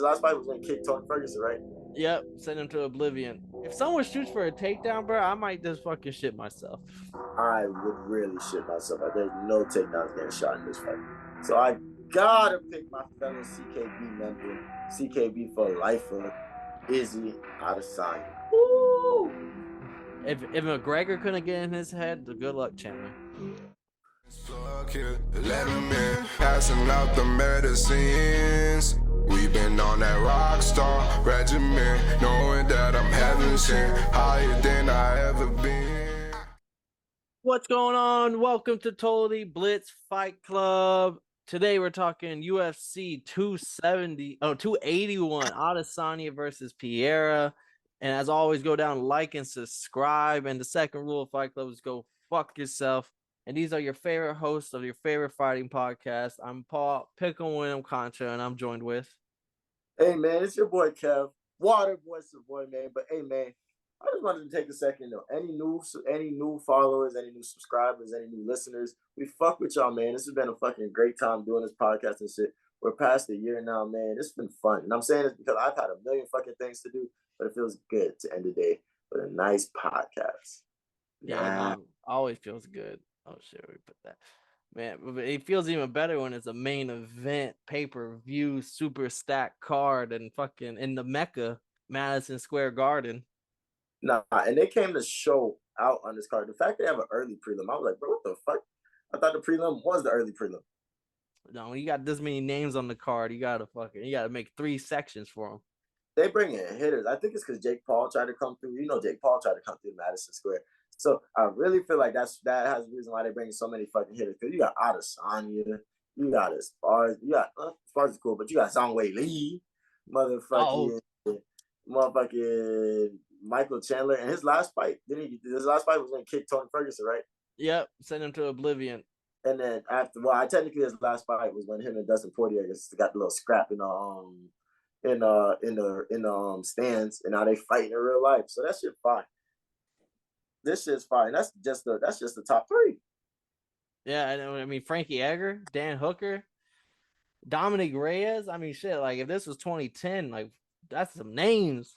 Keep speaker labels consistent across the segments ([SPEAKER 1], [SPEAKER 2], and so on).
[SPEAKER 1] last fight was when he kicked Tony Ferguson, right?
[SPEAKER 2] Yep, send him to oblivion. If someone shoots for a takedown, bro, I might just fucking shit myself.
[SPEAKER 1] I would really shit myself. There's no takedowns getting shot in this fight. So I gotta pick my fellow CKB member, CKB for lifer, Izzy Adesanya. Woo!
[SPEAKER 2] If McGregor couldn't get in his head, good luck, Chandler.
[SPEAKER 3] Let him in, passing out the medicines. We've been on that rock star regimen, knowing that I'm heaven sent, higher than I ever been.
[SPEAKER 2] What's going on? Welcome to Totally Blitz Fight Club. Today we're talking UFC 281, Adesanya versus Pereira. And as always, go down, like, and subscribe. And the second rule of Fight Club is go fuck yourself. And these are your favorite hosts of your favorite fighting podcast. I'm Paul Pickle William Contra, and I'm joined with.
[SPEAKER 1] Hey man, it's your boy Kev. Water boy's the boy, man. But hey man, I just wanted to take a second though. Any new followers, any new subscribers, any new listeners, we fuck with y'all, man. This has been a fucking great time doing this podcast and shit. We're past a year now, man. It's been fun. And I'm saying this because I've had a million fucking things to do, but it feels good to end the day with a nice podcast.
[SPEAKER 2] Yeah, always feels good. Oh shit, we put that. Man, but it feels even better when it's a main event, pay-per-view, super stacked card, and fucking in the Mecca, Madison Square Garden.
[SPEAKER 1] Nah, and they came to show out on this card. The fact they have an early prelim, I was like, bro, what the fuck? I thought the prelim was the early prelim.
[SPEAKER 2] No, when you got this many names on the card, you gotta make 3 sections for them.
[SPEAKER 1] They bring in hitters. I think it's because Jake Paul tried to come through. You know, Jake Paul tried to come through Madison Square. So I really feel like that has a reason why they bring so many fucking hitters. Because you got Adesanya, you got Esparza, you got Esparza's cool, but you got Weili, motherfucking Michael Chandler, and his last fight, his last fight was when he kicked Tony Ferguson, right?
[SPEAKER 2] Yep, send him to oblivion.
[SPEAKER 1] And then after, well, technically his last fight was when him and Dustin Poirier got the little scrap in the stands, and now they fighting in real life. So that shit fine. This shit's fine. That's just the top 3.
[SPEAKER 2] Yeah, I mean Frankie Edgar, Dan Hooker, Dominic Reyes. I mean shit. Like if this was 2010, like that's some names.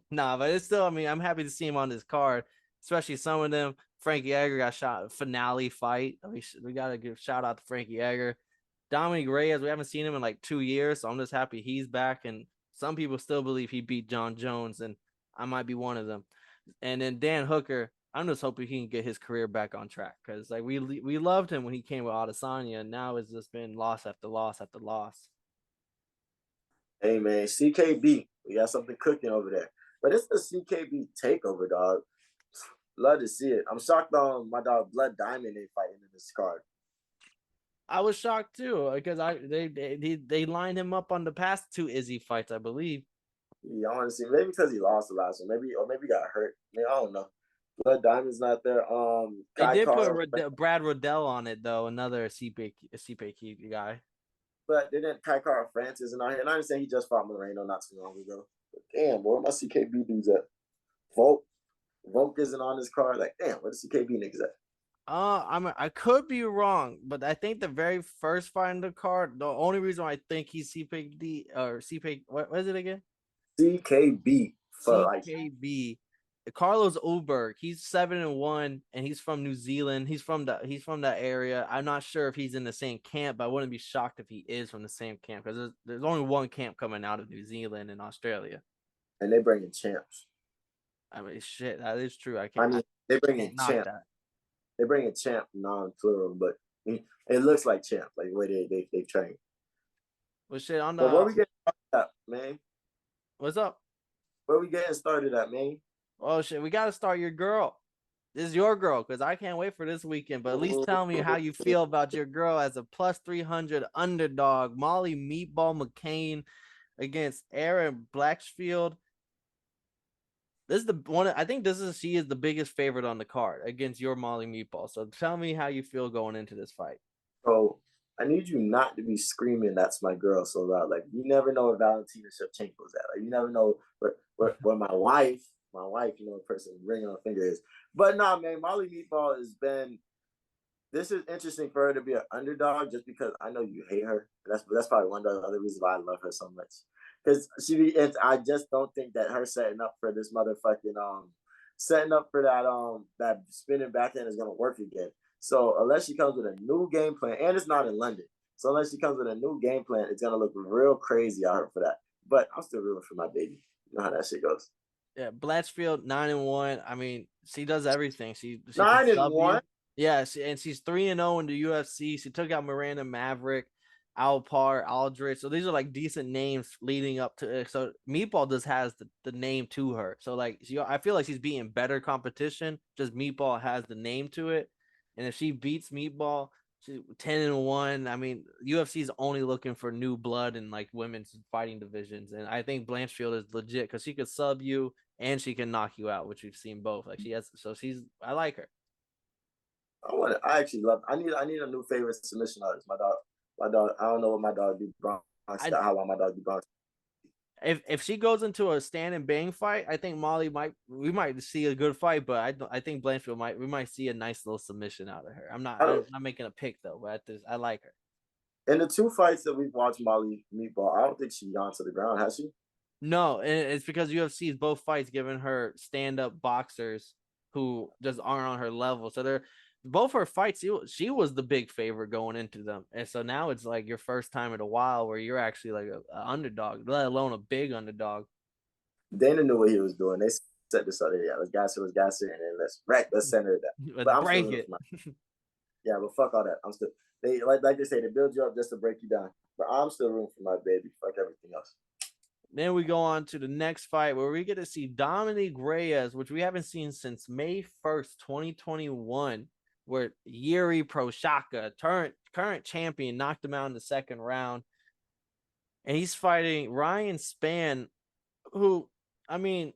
[SPEAKER 2] Nah, but it's still. I mean, I'm happy to see him on this card, especially some of them. Frankie Edgar got shot finale fight. We gotta give shout out to Frankie Edgar. Dominic Reyes, we haven't seen him in like 2 years, so I'm just happy he's back. And some people still believe he beat John Jones, and I might be one of them. And then Dan Hooker, I'm just hoping he can get his career back on track because like we loved him when he came with Adesanya, and now it's just been loss after loss after loss.
[SPEAKER 1] Hey man, CKB, we got something cooking over there. But it's the CKB takeover, dog. Love to see it. I'm shocked on my dog Blood Diamond ain't fighting in this card.
[SPEAKER 2] I was shocked too because they lined him up on the past 2 Izzy fights, I believe.
[SPEAKER 1] Yeah, I want to see maybe because he lost the last one, maybe he got hurt. I mean, I don't know. Blood Diamond's not there.
[SPEAKER 2] They did put Brad Riddell on it though, another CPK guy.
[SPEAKER 1] But they didn't Kai Kara Francis and I understand he just fought Moreno not too long ago. But damn, where my CKB dudes at? Volk isn't on this card. Like, damn, where the CKB niggas at?
[SPEAKER 2] I could be wrong, but I think the very first fight in the card, the only reason why I think he's CPD or CP, what is it again?
[SPEAKER 1] CKB
[SPEAKER 2] for CKB. Carlos Ulberg, he's 7-1, and he's from New Zealand. He's from that area. I'm not sure if he's in the same camp, but I wouldn't be shocked if he is from the same camp because there's only one camp coming out of New Zealand and Australia.
[SPEAKER 1] And they bring in champs.
[SPEAKER 2] I mean, shit, that is true.
[SPEAKER 1] They bring in champ. They bring in champ non-plural, but it looks like champ, like the way they train.
[SPEAKER 2] Well, shit, on the.
[SPEAKER 1] But where we getting started at, man?
[SPEAKER 2] What's up?
[SPEAKER 1] Where we getting started at, man?
[SPEAKER 2] Oh shit, we got to start your girl. This is your girl because I can't wait for this weekend. But at least tell me how you feel about your girl as a plus 300 underdog, Molly Meatball McCain against Aaron Blackfield. This is the one. I think she is the biggest favorite on the card against your Molly Meatball. So tell me how you feel going into this fight.
[SPEAKER 1] So I need you not to be screaming, "That's my girl," so loud. Like you never know where Valentina Shevchenko's at. Like you never know where my wife, the person ringing on her finger is. But nah, man, Molly Meatball has been this is interesting for her to be an underdog just because I know you hate her. That's probably one of the other reasons why I love her so much. Because I just don't think that her setting up for this motherfucking setting up for that spinning backhand is gonna work again. So unless she comes with a new game plan, and it's not in London, so unless she comes with a new game plan, it's gonna look real crazy out here for that. But I'm still rooting for my baby. You know how that shit goes.
[SPEAKER 2] Yeah, Blatchfield 9-1. I mean, she does everything. She can
[SPEAKER 1] Nine and
[SPEAKER 2] sub you.
[SPEAKER 1] one.
[SPEAKER 2] Yeah, and she's 3-0 in the UFC. She took out Miranda Maverick, Alpar, Aldrich. So these are like decent names leading up to it. So Meatball just has the name to her. So like I feel like she's beating better competition. Just Meatball has the name to it. And if she beats Meatball, she's 10-1. I mean, UFC is only looking for new blood in like women's fighting divisions. And I think Blanchfield is legit because she could sub you and she can knock you out, which we've seen both. Like she has, so I like her.
[SPEAKER 1] I actually love. I need a new favorite submission artist. My dog. I don't know what my dog do. Bronx. How long my dog do Bronx?
[SPEAKER 2] If she goes into a stand and bang fight, I think we might see a good fight, but I think Blanchfield we might see a nice little submission out of her. I'm not making a pick though, but I like her.
[SPEAKER 1] In the two fights that we've watched Molly Meatball, I don't think she's gone to the ground, has she?
[SPEAKER 2] No, and it's because UFC's both fights giving her stand-up boxers who just aren't on her level. So they're both her fights, she was the big favorite going into them. And so now it's like your first time in a while where you're actually like an underdog, let alone a big underdog.
[SPEAKER 1] Dana knew what he was doing. They set this up. Yeah, let's gas it, and then let's center it down. But I'm
[SPEAKER 2] break it.
[SPEAKER 1] Yeah, but fuck all that. I'm still they like they say they build you up just to break you down. But I'm still rooting for my baby. Fuck everything else.
[SPEAKER 2] Then we go on to the next fight where we get to see Dominic Reyes, which we haven't seen since May 1st, 2021, where Yuri Prochazka, current champion, knocked him out in the second round. And he's fighting Ryan Spann, who, I mean,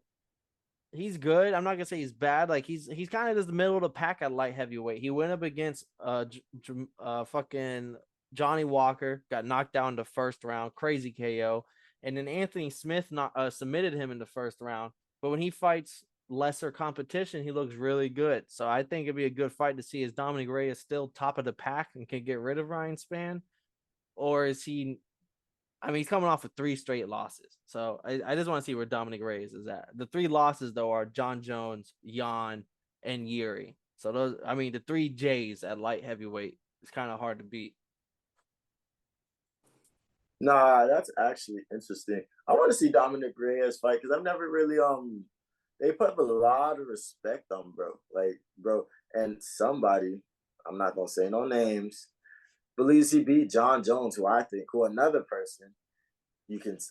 [SPEAKER 2] he's good. I'm not gonna say he's bad. Like he's kind of just the middle of the pack at light heavyweight. He went up against fucking Johnny Walker, got knocked down in the first round, crazy KO. And then Anthony Smith submitted him in the first round. But when he fights lesser competition, he looks really good. So I think it'd be a good fight to see. Is Dominic Reyes still top of the pack and can get rid of Ryan Spann? Or is he, I mean, he's coming off of 3 straight losses. So I just want to see where Dominic Reyes is at. The 3 losses, though, are John Jones, Jan, and Yuri. So those, I mean, the 3 J's at light heavyweight is kind of hard to beat.
[SPEAKER 1] Nah, that's actually interesting. I want to see Dominic Reyes fight because I've never really they put a lot of respect on bro, and somebody, I'm not gonna say no names, believes he beat John Jones, who another person,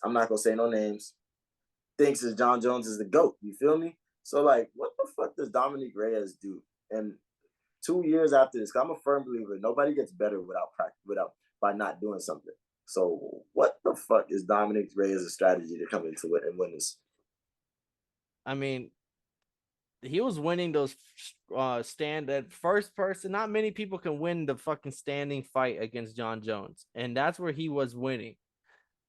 [SPEAKER 1] I'm not gonna say no names, thinks is John Jones is the GOAT. You feel me? So like, what the fuck does Dominic Reyes do? And 2 years after this, I'm a firm believer nobody gets better without practice, by not doing something. So what the fuck is Dominic Reyes' strategy to come into it and win this?
[SPEAKER 2] I mean, he was winning those that first person. Not many people can win the fucking standing fight against John Jones, and that's where he was winning.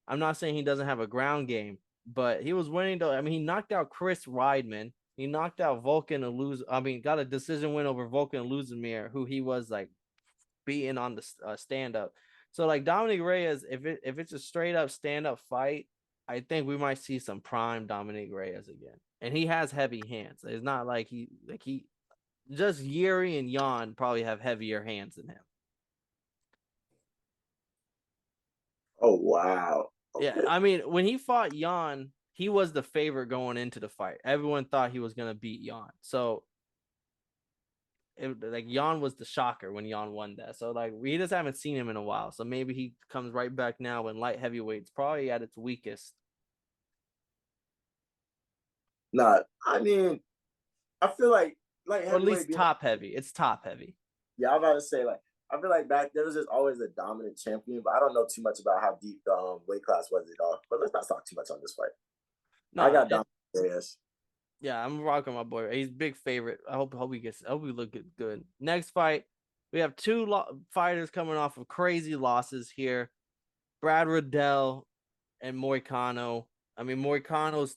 [SPEAKER 2] I'm not saying he doesn't have a ground game, but he was winning though. I mean, he knocked out Chris Weidman. He knocked out Volkan got a decision win over Volkan Luzimir, who he was like beating on the stand up. So like Dominic Reyes, if it's a straight up stand up fight, I think we might see some prime Dominic Reyes again. And he has heavy hands. It's not like he just Yuri and Jan probably have heavier hands than him.
[SPEAKER 1] Oh wow.
[SPEAKER 2] Okay. Yeah, I mean, when he fought Jan, he was the favorite going into the fight. Everyone thought he was gonna beat Jan. So Jan was the shocker when Jan won that. So like we just haven't seen him in a while. So maybe he comes right back now when light heavyweight's probably at its weakest.
[SPEAKER 1] Nah, I mean, I feel like
[SPEAKER 2] or at least top heavy. It's top heavy.
[SPEAKER 1] Yeah, I'm about to say I feel like back there was just always a dominant champion, but I don't know too much about how deep the weight class was at all. But let's not talk too much on this fight. No, I got Dominic Reyes.
[SPEAKER 2] Yeah, I'm rocking my boy. He's a big favorite. I hope we look good. Next fight, we have 2 fighters coming off of crazy losses here. Brad Riddell and Moicano. I mean, Moicano's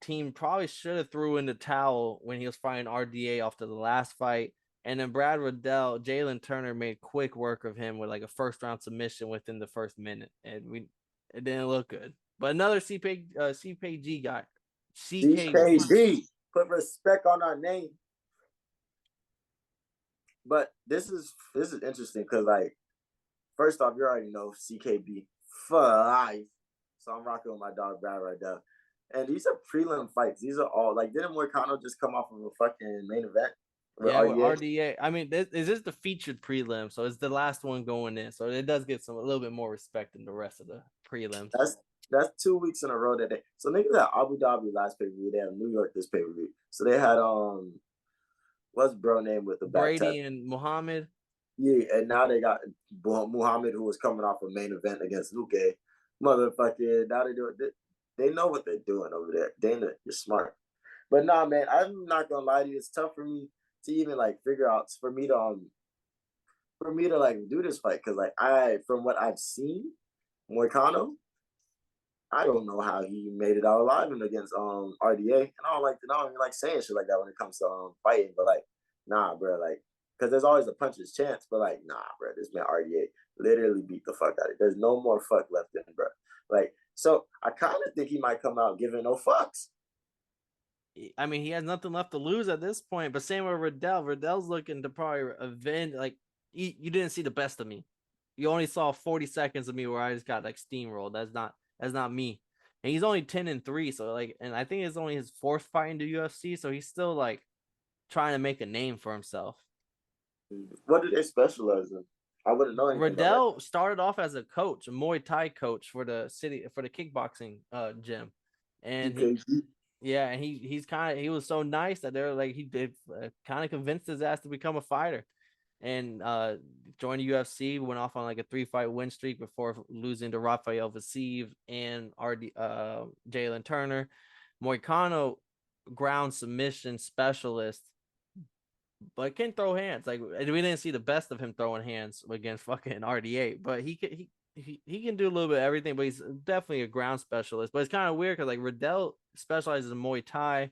[SPEAKER 2] team probably should have threw in the towel when he was fighting RDA after the last fight. And then Brad Riddell, Jalen Turner made quick work of him with like a first round submission within the first minute, and it didn't look good. But another CKG guy, CKG.
[SPEAKER 1] CKD, put respect on our name. But this is interesting because like, first off, you already know CKB for life. So I'm rocking with my dog Brad right now. And these are prelim fights. These are all like, didn't Moicano just come off of a fucking main event with
[SPEAKER 2] Yeah, with
[SPEAKER 1] RDA?
[SPEAKER 2] RDA. I mean, this is the featured prelim, so it's the last one going in. So it does get a little bit more respect than the rest of the prelims.
[SPEAKER 1] That's 2 weeks in a row that they. So niggas had Abu Dhabi last pay per view. They have New York this pay per view. So they had what's bro name with the back
[SPEAKER 2] Brady
[SPEAKER 1] tap?
[SPEAKER 2] and Muhammad.
[SPEAKER 1] Yeah, and now they got Muhammad, who was coming off a main event against Luque. Motherfucking, now they do it. They know what they're doing over there. Dana, you're smart. But nah, man, I'm not gonna lie to you. It's tough for me to even like figure out for me to like do this fight because like from what I've seen, Moicano, I don't know how he made it out alive and against RDA. And I don't even like saying shit like that when it comes to fighting, but like, nah, bro, like, because there's always a puncher's chance, but like, nah, bro, this man RDA literally beat the fuck out of it. There's no more fuck left in, bro. Like, so I kind of think he might come out giving no fucks.
[SPEAKER 2] I mean, he has nothing left to lose at this point. But same with Riddell. Riddell's looking to probably avenge. Like, you didn't see the best of me. You only saw 40 seconds of me where I just got like steamrolled. That's not me. And he's only 10-3. So like, and I think it's only his fourth fight in the UFC. So he's still like trying to make a name for himself.
[SPEAKER 1] What did they specialize in? I wouldn't know anything.
[SPEAKER 2] Riddell started off as a coach, a Muay Thai coach for the kickboxing gym, and he was so nice that they're like he kind of convinced his ass to become a fighter, and joined the UFC. Went off on like a 3-fight win streak before losing to Rafael Vasiv and Jalen Turner. Moicano, ground submission specialist, but can throw hands. Like, we didn't see the best of him throwing hands against fucking RDA, but he can do a little bit of everything. But he's definitely a ground specialist. But it's kind of weird because like Riddell specializes in Muay Thai.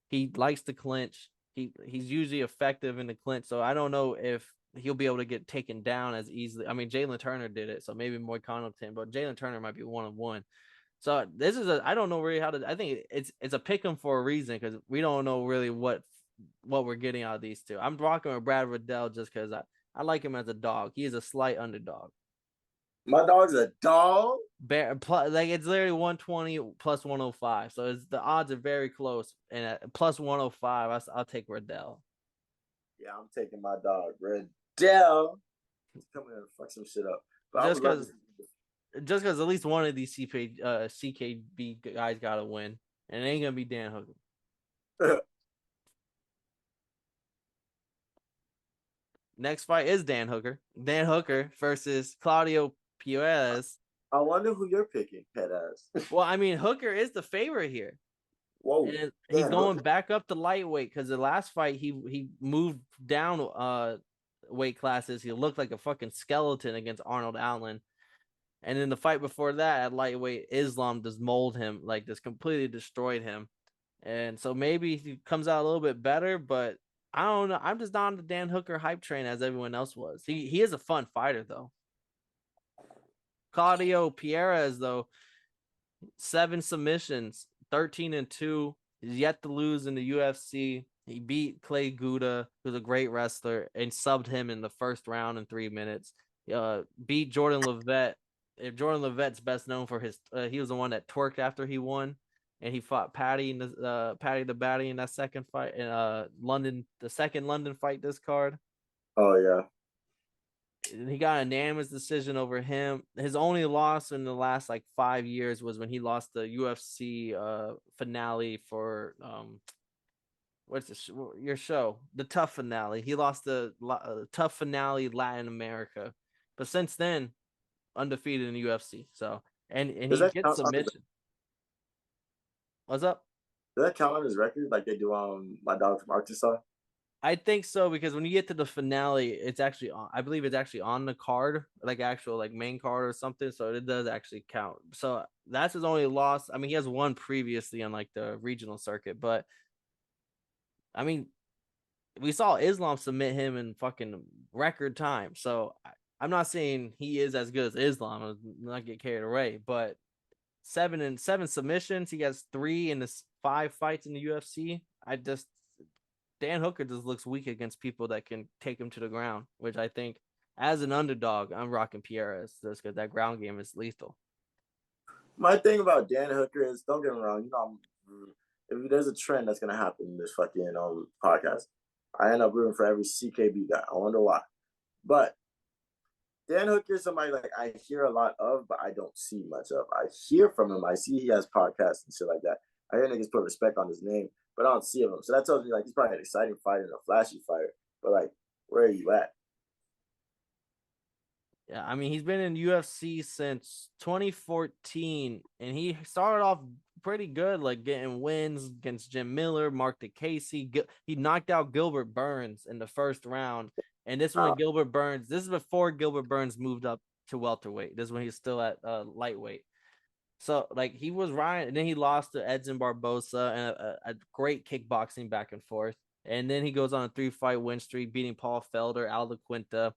[SPEAKER 2] He likes to clinch. He's usually effective in the clinch. So I don't know if he'll be able to get taken down as easily. I mean, Jalen Turner did it, so maybe Moicano can, but Jalen Turner might be 1-on-1. So this is I don't know really how to. I think it's a pick 'em for a reason because we don't know really what we're getting out of these two. I'm rocking with Brad Riddell just because I like him as a dog. He is a slight underdog.
[SPEAKER 1] My dog's a dog.
[SPEAKER 2] Like it's literally 120 plus 105, so the odds are very close. And at plus 105, I'll take Riddell.
[SPEAKER 1] Yeah, I'm taking my dog Riddell. He's coming in and fuck some shit up. But
[SPEAKER 2] just because at least one of these CKB guys got to win, and it ain't gonna be Dan Hooker. Next fight is Dan Hooker. Dan Hooker versus Claudio Perez.
[SPEAKER 1] I wonder who you're picking, Perez.
[SPEAKER 2] Well, I mean, Hooker is the favorite here.
[SPEAKER 1] Whoa.
[SPEAKER 2] And he's going back up to lightweight because the last fight he moved down weight classes. He looked like a fucking skeleton against Arnold Allen. And in the fight before that at lightweight, Islam just molded him, like just completely destroyed him. And so maybe he comes out a little bit better, but I don't know. I'm just not on the Dan Hooker hype train as everyone else was. He is a fun fighter though. Claudio Perez though, 7 submissions, 13-2. He's yet to lose in the UFC. He beat Clay Guda, who's a great wrestler, and subbed him in the first round in 3 minutes. Beat Jordan Levitt. If Jordan Levitt's best known for his, he was the one that twerked after he won, and he fought Patty in Patty the Batty in that second fight in London, the second London fight this card.
[SPEAKER 1] Oh yeah.
[SPEAKER 2] And he got a unanimous decision over him. His only loss in the last like 5 years was when he lost the UFC finale for what's your show? The Tough finale. He lost the Tough finale Latin America, but since then, undefeated in the UFC. So and he gets submission. What's up?
[SPEAKER 1] Does that count on his record like they do my dog from Arkansas?
[SPEAKER 2] I think so because when you get to the finale, it's actually on. I believe it's actually on the card, like actual like main card or something. So it does actually count. So that's his only loss. I mean, he has won previously on like the regional circuit, but I mean, we saw Islam submit him in fucking record time. So I'm not saying he is as good as Islam. Let's not get carried away, but 7 submissions. He has 3 in the 5 fights in the UFC. Dan Hooker just looks weak against people that can take him to the ground, which I think as an underdog, I'm rocking Pereira just because that ground game is lethal.
[SPEAKER 1] My thing about Dan Hooker is, don't get me wrong, if there's a trend that's gonna happen in this fucking podcast, I end up rooting for every CKB guy. I wonder why. But Dan Hooker is somebody like I hear a lot of, but I don't see much of. I hear from him. I see he has podcasts and shit like that. I hear niggas put respect on his name, but I don't see him. So that tells me like he's probably an exciting fighter and a flashy fighter. But like, where are you at?
[SPEAKER 2] Yeah, I mean, he's been in UFC since 2014, and he started off pretty good, like getting wins against Jim Miller, Mark DeCasey. He knocked out Gilbert Burns in the first round, and this one, this is before Gilbert Burns moved up to welterweight. This is when he's still at lightweight. So, like, he was riding, and then he lost to Edson Barbosa and a great kickboxing back and forth. And then he goes on a 3-fight win streak, beating Paul Felder, Aldo Quinta.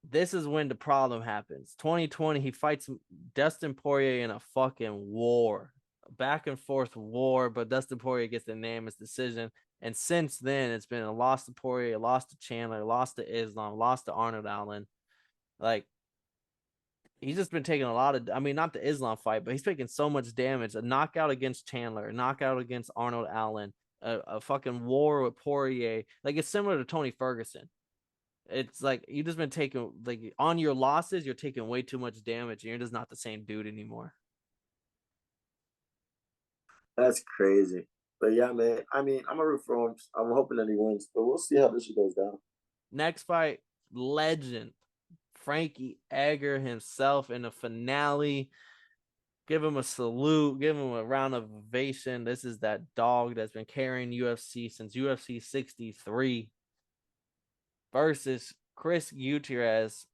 [SPEAKER 2] This is when the problem happens. 2020, he fights Dustin Poirier in a fucking war, back and forth war, but Dustin Poirier gets the unanimous decision. And since then, it's been a loss to Poirier, a loss to Chandler, a loss to Islam, a loss to Arnold Allen. Like, he's just been taking a lot of, I mean, not the Islam fight, but he's taking so much damage. A knockout against Chandler, a knockout against Arnold Allen, a fucking war with Poirier. Like, it's similar to Tony Ferguson. It's like you just been taking, like, on your losses, you're taking way too much damage, and you're just not the same dude anymore.
[SPEAKER 1] That's crazy. But yeah, man. I mean, I'm a root for him. I'm hoping that he wins, but we'll see how this shit goes down.
[SPEAKER 2] Next fight, legend Frankie Edgar himself in the finale. Give him a salute. Give him a round of ovation. This is that dog that's been carrying UFC since UFC 63 versus Chris Gutierrez.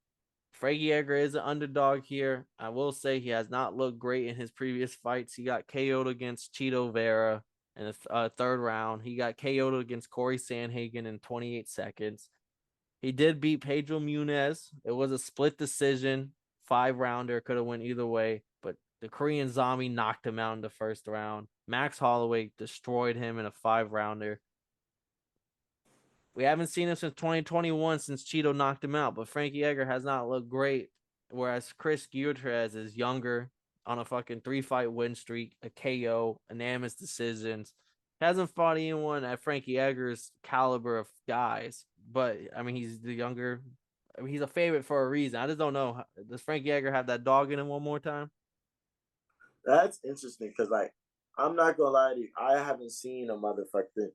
[SPEAKER 2] Frankie Edgar is an underdog here. I will say he has not looked great in his previous fights. He got KO'd against Chito Vera in the 3rd round. He got KO'd against Corey Sandhagen in 28 seconds. He did beat Pedro Munez. It was a split decision, 5-rounder. Could have went either way, but the Korean Zombie knocked him out in the 1st round. Max Holloway destroyed him in a 5-rounder. We haven't seen him since 2021, since Chito knocked him out, but Frankie Edgar has not looked great, whereas Chris Gutierrez is younger, on a fucking 3-fight win streak, a KO, unanimous decisions. Hasn't fought anyone at Frankie Edgar's caliber of guys, but I mean, he's the younger. I mean, he's a favorite for a reason. I just don't know. Does Frankie Edgar have that dog in him one more time?
[SPEAKER 1] That's interesting because, like, I'm not gonna lie to you. I haven't seen a motherfucker.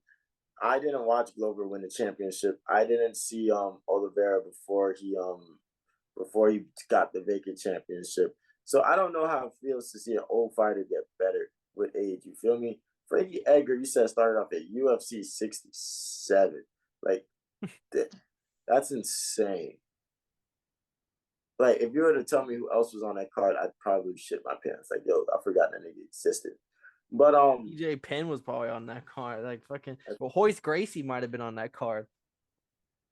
[SPEAKER 1] I didn't watch Glover win the championship. I didn't see Oliveira before he got the vacant championship. So I don't know how it feels to see an old fighter get better with age. You feel me? Frankie Edgar, you said, started off at UFC 67. Like, that's insane. Like, if you were to tell me who else was on that card, I'd probably shit my pants. Like, yo, I forgot that nigga existed. But
[SPEAKER 2] DJ Penn was probably on that card. Like, fucking, well, Hoist Gracie might have been on that card.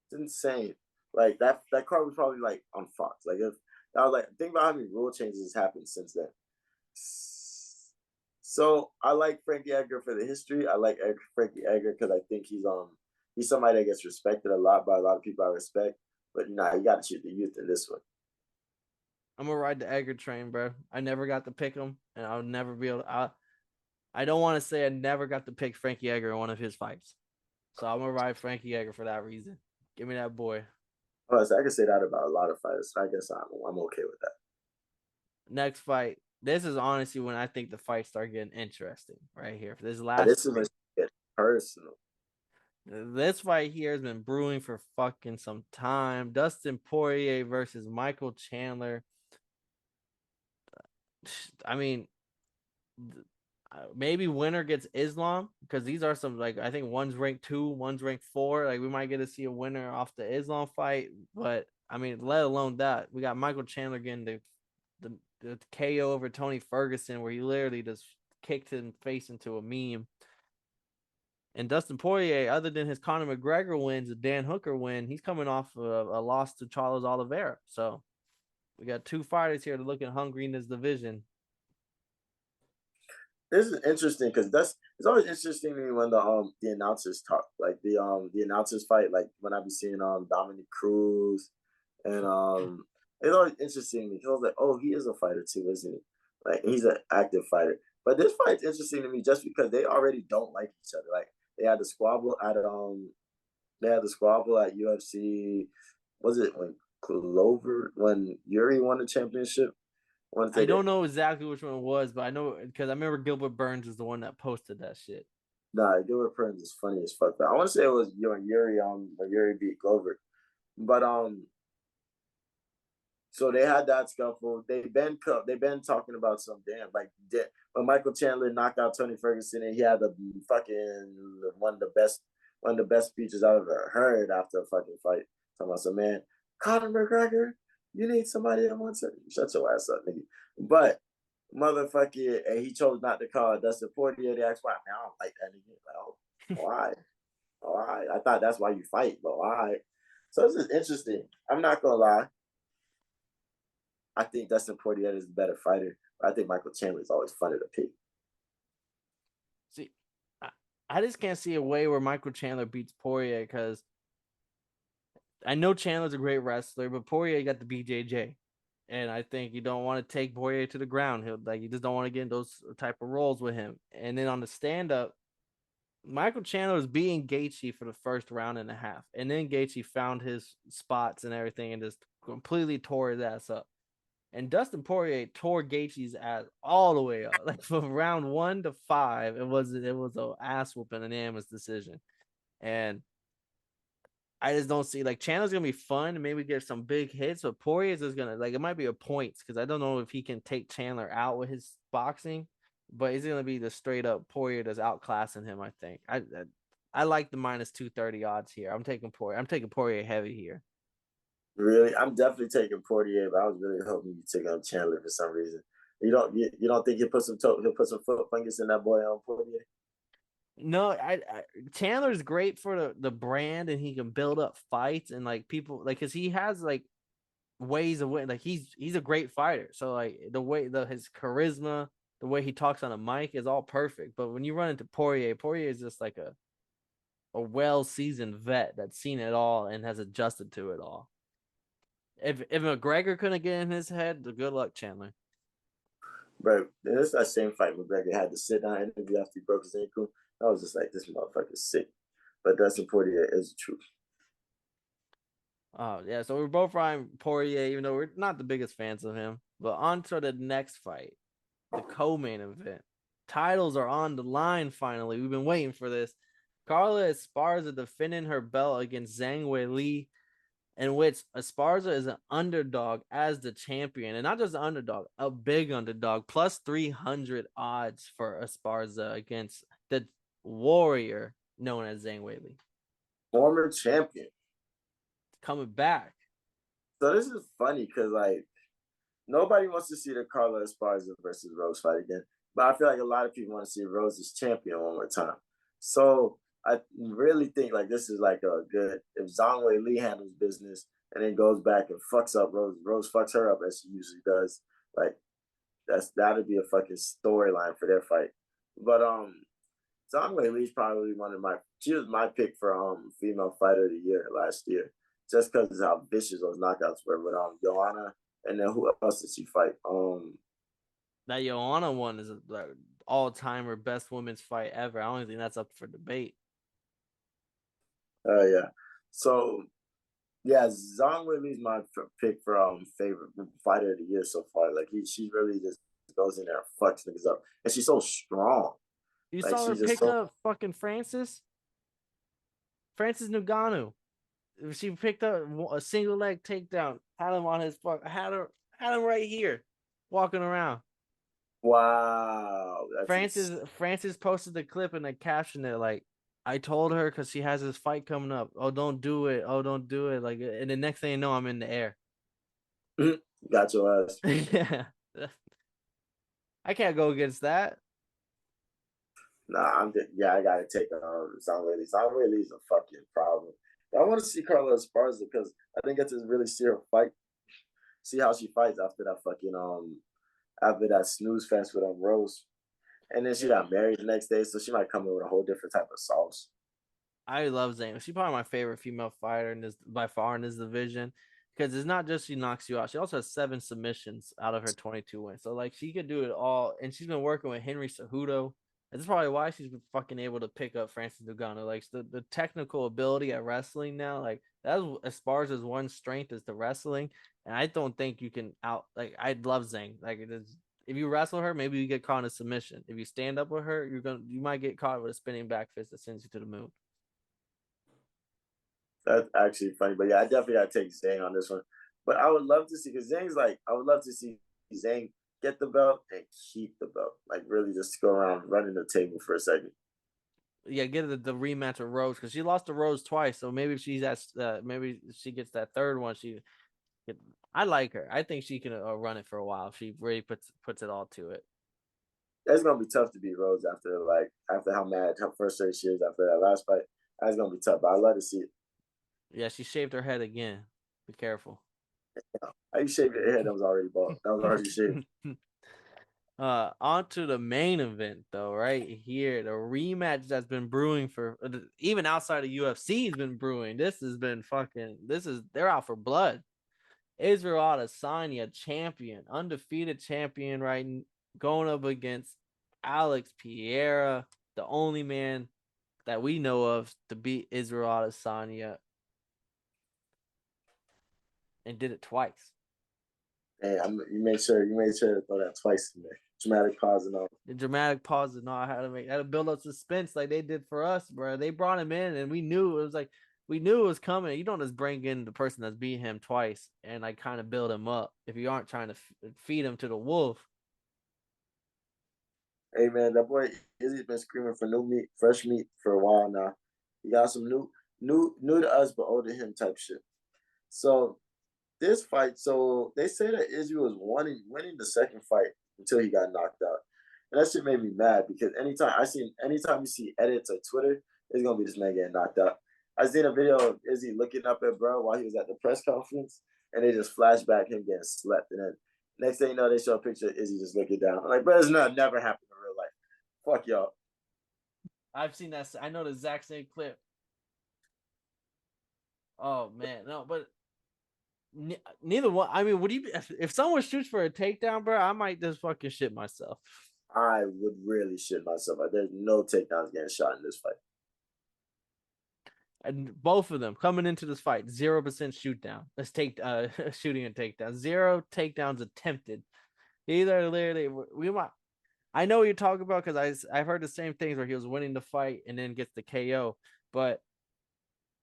[SPEAKER 1] It's insane. Like, that card was probably like on Fox. Like, if I was like, think about how many rule changes has happened since then. So I like Frankie Edgar for the history. I like Frankie Edgar because I think he's somebody that gets respected a lot by a lot of people I respect. But you got to shoot the youth in this one.
[SPEAKER 2] I'm gonna ride the Edgar train, bro. I never got to pick him, and I'll never be able to. I don't want to say I never got to pick Frankie Edgar in one of his fights. So I'm going to ride Frankie Edgar for that reason. Give me that boy.
[SPEAKER 1] Oh, so I can say that about a lot of fighters. I guess I'm okay with that.
[SPEAKER 2] Next fight. This is honestly when I think the fights start getting interesting right here. For this
[SPEAKER 1] is when it gets personal.
[SPEAKER 2] This fight here has been brewing for fucking some time. Dustin Poirier versus Michael Chandler. I mean, maybe winner gets Islam, because these are some, like, I think one's ranked 2, one's ranked 4. Like, we might get to see a winner off the Islam fight, but I mean, let alone that, we got Michael Chandler getting the KO over Tony Ferguson, where he literally just kicked his face into a meme. And Dustin Poirier, other than his Conor McGregor wins, the Dan Hooker win, he's coming off a loss to Charles Oliveira. So we got two fighters here to looking hungry in this division.
[SPEAKER 1] This is interesting because it's always interesting to me when the announcers talk, like the announcers fight, like when I be seeing Dominic Cruz and it's always interesting to me because I was like, oh, he is a fighter too, isn't he? Like he's an active fighter. But this fight's interesting to me just because they already don't like each other. Like they had the squabble at UFC. Was it when Yuri won the championship?
[SPEAKER 2] I don't know exactly which one it was, but I know because I remember Gilbert Burns is the one that posted that shit.
[SPEAKER 1] Nah, Gilbert Burns is funny as fuck. I want to say it was Yuri when Yuri beat Glover. But so they had that scuffle. They've been talking about some when Michael Chandler knocked out Tony Ferguson and he had the fucking one of the best speeches I've ever heard after a fucking fight. Talking about some man, Conor McGregor, you need somebody that wants it. Shut your ass up, nigga. But motherfucker, and he chose not to call Dustin Poirier. They asked why. Man, I don't like that nigga. Like, why? Why? I thought that's why you fight, but why? So this is interesting. I'm not gonna lie. I think Dustin Poirier is a better fighter, but I think Michael Chandler is always funner to pick.
[SPEAKER 2] See, I just can't see a way where Michael Chandler beats Poirier because I know Chandler's a great wrestler, but Poirier got the BJJ. And I think you don't want to take Poirier to the ground. You just don't want to get in those type of roles with him. And then on the stand-up, Michael Chandler was beating Gaethje for the first round and a half. And then Gaethje found his spots and everything and just completely tore his ass up. And Dustin Poirier tore Gaethje's ass all the way up. Like from round 1 to 5, it was an ass whooping, an unanimous decision. And I just don't see Chandler's gonna be fun and maybe get some big hits, but Poirier's is gonna it might be a points because I don't know if he can take Chandler out with his boxing, but it's gonna be the straight up Poirier that's outclassing him. I think I like the minus 230 odds here. I'm taking Poirier heavy here.
[SPEAKER 1] Really, I'm definitely taking Poirier, but I was really hoping you took on Chandler for some reason. You don't think he'll put some foot fungus in that boy on Poirier?
[SPEAKER 2] No, Chandler's great for the brand, and he can build up fights and people because he has ways of winning. He's a great fighter. So the way his charisma, the way he talks on a mic is all perfect. But when you run into Poirier is just like a well seasoned vet that's seen it all and has adjusted to it all. If McGregor couldn't get in his head, good luck, Chandler.
[SPEAKER 1] Bro, it's that same fight McGregor had to sit down interview after he broke his ankle. I was just like, this motherfucker's sick. But Dustin Poirier is the truth.
[SPEAKER 2] Oh, yeah. So we're both riding Poirier, even though we're not the biggest fans of him. But on to the next fight, the co-main event. Titles are on the line finally. We've been waiting for this. Carla Esparza defending her belt against Zhang Weili, in which Esparza is an underdog as the champion. And not just an underdog, a big underdog. Plus 300 odds for Esparza against the warrior known as Zhang Weili.
[SPEAKER 1] Former champion.
[SPEAKER 2] Coming back.
[SPEAKER 1] So this is funny because nobody wants to see the Carla Esparza versus Rose fight again. But I feel like a lot of people want to see Rose as champion one more time. So I really think this is a good, if Zhang Weili handles business and then goes back and fucks up Rose. Rose fucks her up as she usually does. That'd be a fucking storyline for their fight. But Zhang Weili is probably she was my pick for female fighter of the year last year, just because of how vicious those knockouts were with Joanna, and then who else did she fight?
[SPEAKER 2] That Joanna one is an all-timer best women's fight ever. I don't think that's up for debate.
[SPEAKER 1] Yeah. So yeah, Zhang Weili's my pick for favorite fighter of the year so far. She really just goes in there and fucks niggas up, and she's so strong.
[SPEAKER 2] You saw her pick up fucking Francis Ngannou. She picked up a single leg takedown, had him on his had him right here, walking around.
[SPEAKER 1] Wow.
[SPEAKER 2] Francis posted the clip and they captioned it I told her because she has this fight coming up. Oh, don't do it. Oh, don't do it. And the next thing you know, I'm in the air.
[SPEAKER 1] Got your ass.
[SPEAKER 2] Yeah. I can't go against that.
[SPEAKER 1] Nah, yeah, I gotta take Weili. Weili's a fucking problem. But I want to see Carla Esparza because I think it's a really serious fight. See how she fights after that fucking after that snooze fest with Rose. And then she
[SPEAKER 2] Yeah.
[SPEAKER 1] got married the next day, so she might come in with a whole different type of sauce.
[SPEAKER 2] I love Zane. She's probably my favorite female fighter in this by far in this division because it's not just she knocks you out. She also has 7 submissions out of her 22 wins. So like she could do it all, and she's been working with Henry Cejudo. That's probably why she's been fucking able to pick up Francis Ngannou. Like the technical ability at wrestling now, like that's Esparza's one strength is the wrestling, and I don't think you can out like I love Zhang. Like it is. If you wrestle her, maybe you get caught in a submission. If you stand up with her, you might get caught with a spinning back fist that sends you to the moon.
[SPEAKER 1] That's actually funny, but yeah, I definitely gotta take Zhang on this one. But I would love to see because Zhang's like I would love to see Zhang get the belt and keep the belt, like really just go around running the table for a second.
[SPEAKER 2] Yeah, get the rematch with Rose because she lost to Rose twice. So maybe if she's at maybe she gets that third one. I like her. I think she can run it for a while. If she really puts it all to it.
[SPEAKER 1] It's gonna be tough to beat Rose after how mad how frustrated she is after that last fight. That's gonna be tough, but I love to see it.
[SPEAKER 2] Yeah, she shaved her head again. Be careful.
[SPEAKER 1] How you shave your head? That was already bald. That was already shaved.
[SPEAKER 2] On to the main event though, right here, the rematch that's been brewing for even outside of UFC has been brewing. They're out for blood. Israel Adesanya, champion, undefeated champion, right? Going up against Alex Pereira, the only man that we know of to beat Israel Adesanya, and did it twice.
[SPEAKER 1] Hey, you made sure to throw that twice in there. Dramatic pause and all.
[SPEAKER 2] The dramatic pause and all how to build up suspense like they did for us, bro. They brought him in, and we knew it was coming. You don't just bring in the person that's beat him twice and like kind of build him up if you aren't trying to feed him to the wolf.
[SPEAKER 1] Hey man, that boy Izzy's been screaming for new meat, fresh meat for a while now. He got some new to us but old to him type shit. So this fight, so they say that Izzy was winning the second fight until he got knocked out. And that shit made me mad because anytime you see edits or Twitter, it's gonna be this man getting knocked out. I seen a video of Izzy looking up at bro while he was at the press conference, and they just flash back him getting slept. And then next thing you know, they show a picture of Izzy just looking down. I'm like, bro, it's never happened in real life. Fuck y'all.
[SPEAKER 2] I've seen that. I know the exact same clip. Oh man, no, but neither one. I mean, would you if someone shoots for a takedown, bro? I might just fucking shit myself.
[SPEAKER 1] I would really shit myself. There's no takedowns getting shot in this fight.
[SPEAKER 2] And both of them coming into this fight, 0% shoot down. Let's take shooting and takedown. 0 takedowns attempted. Either literally we might. I know what you're talking about because I've heard the same things where he was winning the fight and then gets the KO. But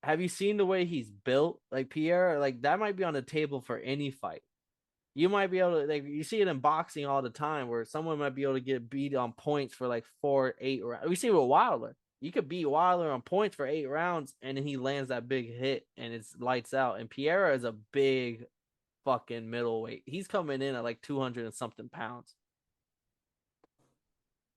[SPEAKER 2] have you seen the way he's built? Like Pierre, like that might be on the table for any fight. You might be able to like you see it in boxing all the time where someone might be able to get beat on points for like 4-8 rounds. We see it with Wilder. You could beat Wilder on points for 8 rounds and then he lands that big hit and it's lights out. And Pereira is a big fucking middleweight. He's coming in at like 200 and something pounds.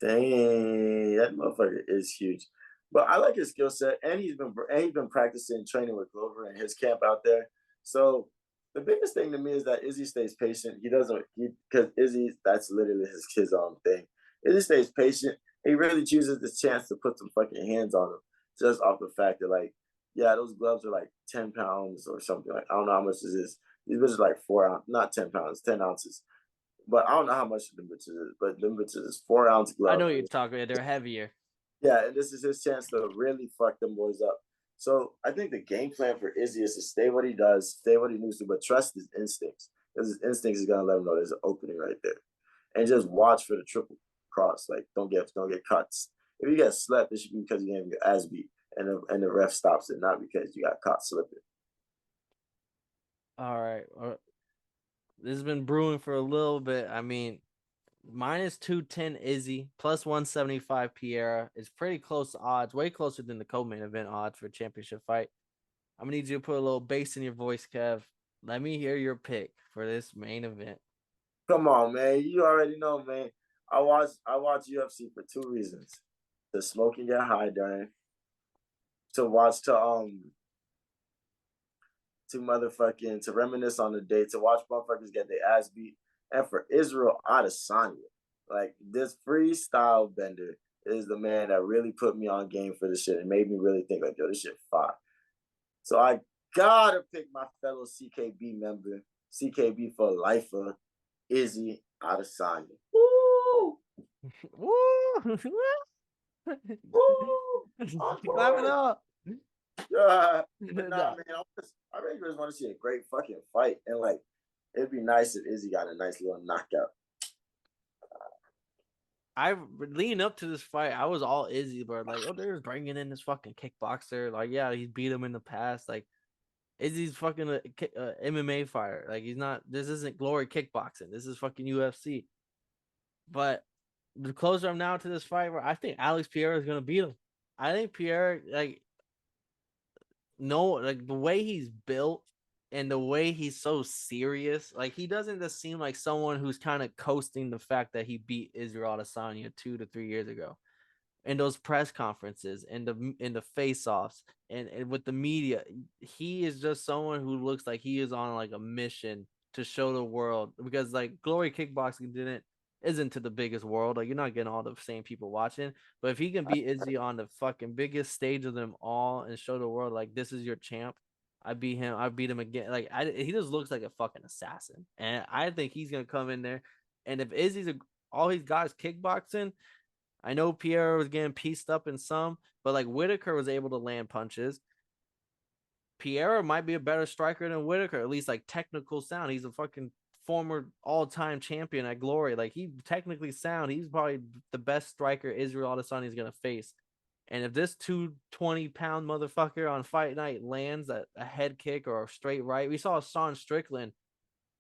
[SPEAKER 1] Dang, that motherfucker is huge. But I like his skill set, and he's been practicing training with Glover in his camp out there. So the biggest thing to me is that Izzy stays patient. Because Izzy, that's literally his own thing. Izzy stays patient. He really chooses this chance to put some fucking hands on him, just off the fact that yeah, those gloves are like 10 pounds or something. Like I don't know how much this is. These bitches like 4 ounces, not 10 pounds, 10 ounces. But I don't know how much the bitches is. But them bitches is 4 ounce gloves.
[SPEAKER 2] I know what you're talking about. They're heavier.
[SPEAKER 1] Yeah, and this is his chance to really fuck them boys up. So I think the game plan for Izzy is to stay what he does, stay what he needs to, but trust his instincts. Because his instincts is gonna let him know there's an opening right there. And just watch for the triple cross. Like don't get cuts. If you get slept, it should be because you gave your ass beat and the ref stops it, not because you got caught slipping.
[SPEAKER 2] All right. This has been brewing for a little bit. I mean, -210 Izzy, +175 Pereira is pretty close to odds, way closer than the co-main event odds for a championship fight. I'm gonna need you to put a little bass in your voice, Kev. Let me hear your pick for this main event.
[SPEAKER 1] Come on, man. You already know, man. I watch UFC for 2 reasons. to smoke and get high during, to watch to reminisce on the day, to watch motherfuckers get their ass beat, and for Israel Adesanya. Like, this freestyle bender is the man that really put me on game for this shit and made me really think like, yo, this shit fire. So I gotta pick my fellow CKB member, CKB for lifer, Izzy Adesanya. Woo!
[SPEAKER 2] Woo! Clap it up.
[SPEAKER 1] Yeah, but nah, man, I really just want to see a great fucking fight, and like, it'd be nice if Izzy got a nice little knockout.
[SPEAKER 2] I leading up to this fight, I was all Izzy, but like, oh, they're bringing in this fucking kickboxer. Like, yeah, he's beat him in the past. Like, Izzy's fucking a MMA fighter. Like, he's not. This isn't glory kickboxing. This is fucking UFC. But the closer I'm now to this fight, I think Alex Pereira is gonna beat him. I think Pereira, like, no, like the way he's built and the way he's so serious, like he doesn't just seem like someone who's kind of coasting the fact that he beat Israel Adesanya 2 to 3 years ago. In those press conferences and the face-offs and with the media, he is just someone who looks like he is on like a mission to show the world, because like glory kickboxing isn't to the biggest world. Like, you're not getting all the same people watching, but if he can beat Izzy on the fucking biggest stage of them all and show the world like, this is your champ, I beat him again. Like, he just looks like a fucking assassin, and I think he's gonna come in there. And if Izzy's all he's got is kickboxing, I know Pierre was getting pieced up in some, but like Whitaker was able to land punches. Pereira might be a better striker than Whitaker, at least like technical sound. He's a fucking former all-time champion at Glory. Like, he technically sound. He's probably the best striker Israel Adesanya is gonna face. And if this 220-pound motherfucker on fight night lands a head kick or a straight right, we saw Sean Strickland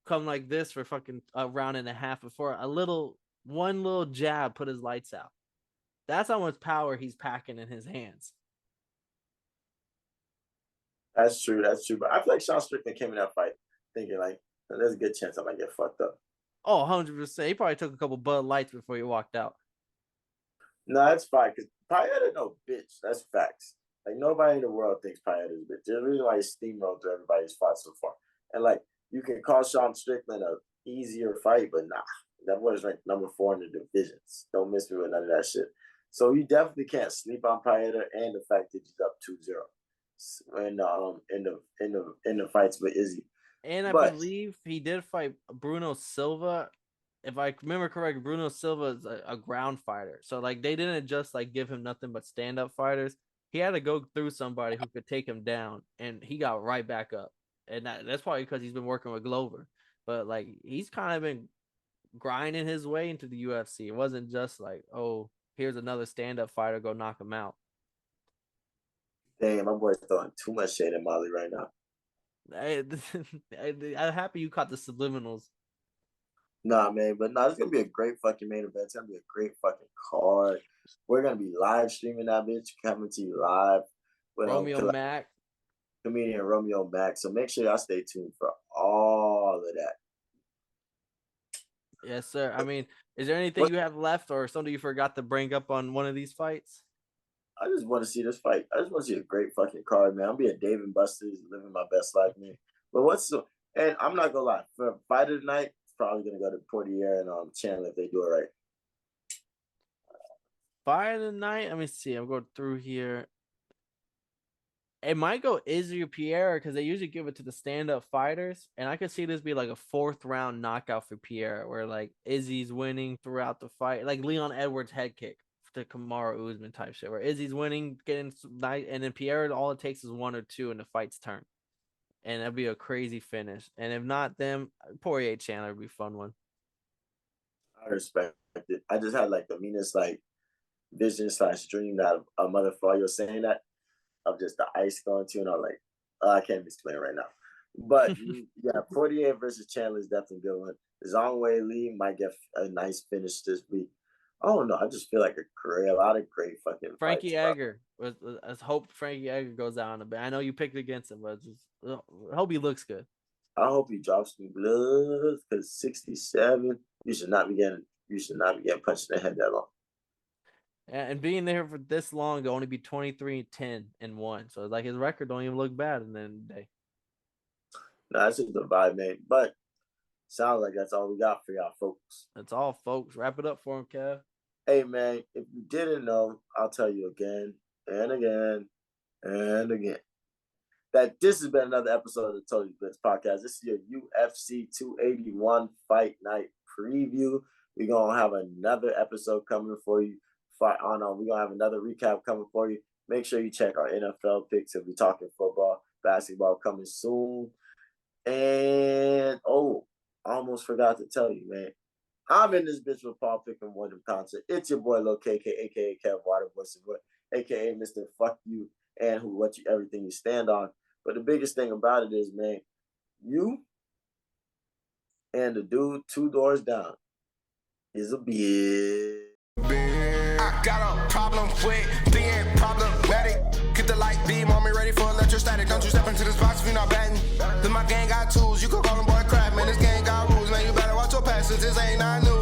[SPEAKER 2] come like this for fucking a round and a half before one little jab put his lights out. That's how much power he's packing in his hands.
[SPEAKER 1] That's true. But I feel like Sean Strickland came in that fight thinking like, there's a good chance I might get fucked up.
[SPEAKER 2] Oh, 100%. He probably took a couple Bud Lights before he walked out.
[SPEAKER 1] No, that's fine, because Pereira no bitch. That's facts. Like, nobody in the world thinks Pereira is a bitch. There's a reason why he's steamrolled through everybody's fought so far. And like, you can call Sean Strickland a easier fight, but nah. That boy is ranked number 4 in the divisions. Don't miss me with none of that shit. So you definitely can't sleep on Pereira, and the fact that he's up 2-0 in the fights with Izzy.
[SPEAKER 2] And I believe he did fight Bruno Silva. If I remember correct, Bruno Silva is a ground fighter. So like, they didn't just like give him nothing but stand-up fighters. He had to go through somebody who could take him down, and he got right back up. And that's probably because he's been working with Glover. But like, he's kind of been grinding his way into the UFC. It wasn't just like, oh, here's another stand-up fighter, go knock him out.
[SPEAKER 1] Damn, my boy's throwing too much shade at Molly right now.
[SPEAKER 2] I'm happy you caught the subliminals.
[SPEAKER 1] Nah, man, but no, it's gonna be a great fucking main event. It's gonna be a great fucking card. We're gonna be live streaming that bitch, coming to you live with
[SPEAKER 2] Romeo Mack,
[SPEAKER 1] comedian Romeo Mack. So make sure y'all stay tuned for all of that.
[SPEAKER 2] Yes, sir. I mean, is there anything you have left or something you forgot to bring up on one of these fights?
[SPEAKER 1] I just want to see this fight. I just want to see a great fucking card, man. I'm being Dave and Buster's, living my best life, man. But and I'm not gonna lie, for fight of the night, it's probably gonna go to Poirier and Chandler if they do it right.
[SPEAKER 2] Fight of the night. Let me see. I'm going through here. It might go Izzy or Pierre because they usually give it to the stand-up fighters, and I could see this be like a 4th round knockout for Pierre, where like Izzy's winning throughout the fight, like Leon Edwards head kick to Kamaru Usman type shit, where Izzy's winning, getting nice, and then Pierre, all it takes is 1 or 2 and the fight's turn, and that'd be a crazy finish. And if not them, Poirier Chandler would be a fun one.
[SPEAKER 1] I respect it. I just had like the meanest like vision / dream that a motherfucker was saying that of just the ice going to, and I'm like, I can't explain right now. But yeah, Poirier versus Chandler is definitely a good one. Zhang Weili might get a nice finish this week. I don't know. I just feel like a lot of great fucking
[SPEAKER 2] Frankie Edgar. Let's hope Frankie Edgar goes down a bit. I know you picked against him, but I hope he looks good.
[SPEAKER 1] I hope he drops some blood, because 67, you should not be getting punched in the head that long.
[SPEAKER 2] And being there for this long to only be 23-10-1. So like his record don't even look bad in the end of the day.
[SPEAKER 1] Nah, that's just the vibe, man. But sounds like that's all we got for y'all folks.
[SPEAKER 2] That's all, folks. Wrap it up for him, Kev.
[SPEAKER 1] Hey, man, if you didn't know, I'll tell you again and again and again that this has been another episode of the Totally Blitz podcast. This is your UFC 281 Fight Night preview. We're going to have another episode coming for you. We're going to have another recap coming for you. Make sure you check our NFL picks if we're talking football, basketball coming soon. And, I almost forgot to tell you, man. I'm in this bitch with Paul Pick'em Wyndham concert. It's your boy Lil KK, aka Kev Waterboy, aka Mr. Fuck You and everything you stand on. But the biggest thing about it is, man, you and the dude 2 doors down is a bitch.
[SPEAKER 3] I got a problem with being problematic. Get the light beam on me, ready for electrostatic. Don't you step into this box if you're not batting. Then my gang got tools, you can call them boy crap, man. This gang got rules, man. You better watch your passes, this ain't not new.